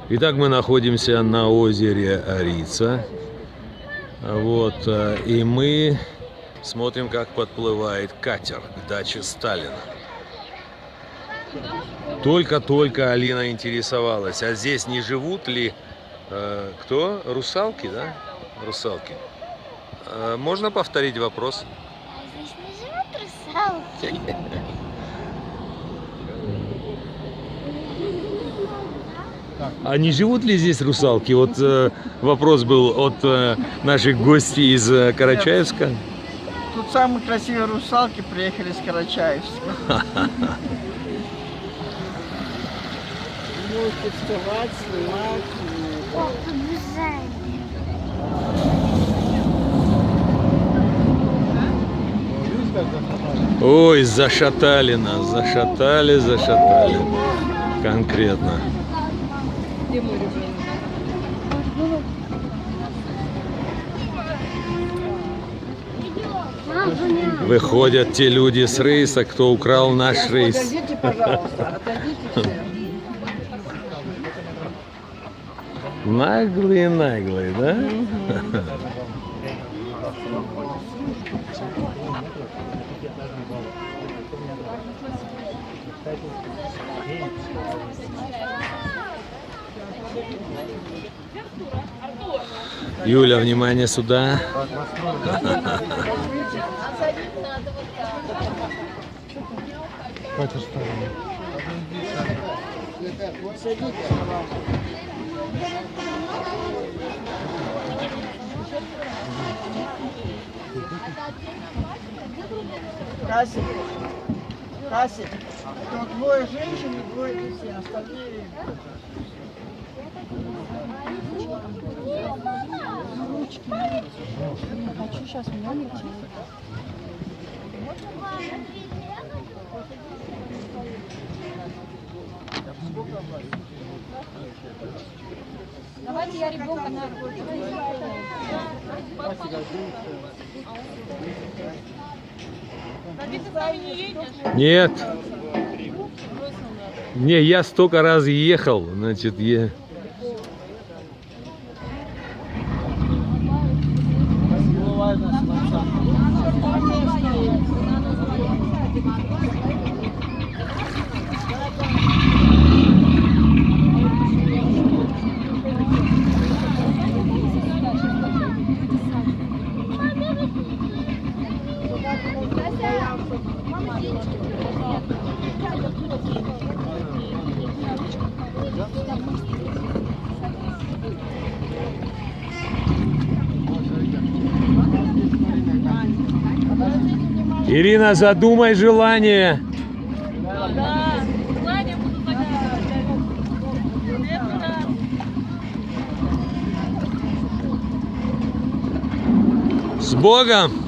Итак, мы находимся на озере Арица. Вот, и мы смотрим, как подплывает катер к даче Сталина. Только-только Алина интересовалась, а здесь не живут ли кто? Русалки, да? Русалки. Можно повторить вопрос? Здесь не живут русалки. А не живут ли здесь русалки? Вот вопрос был от наших гостей из Карачаевска. Тут самые красивые русалки приехали с Карачаевска. Можете вставать, снимать. О, побежали. Ой, зашатали нас, зашатали. Конкретно. Выходят те люди с рейса, кто украл наш рейс. Отойдите, пожалуйста, отойдите все. Наглые, да? Юля, внимание сюда. Кассик. Тут двое женщин и двое детей, остальные... Ручки. Я хочу сейчас много чего. Давайте я ребенка на руку. Нет. Не, я столько раз ехал, значит, я... Ирина, задумай желание. Да, желание буду загадывать. С Богом!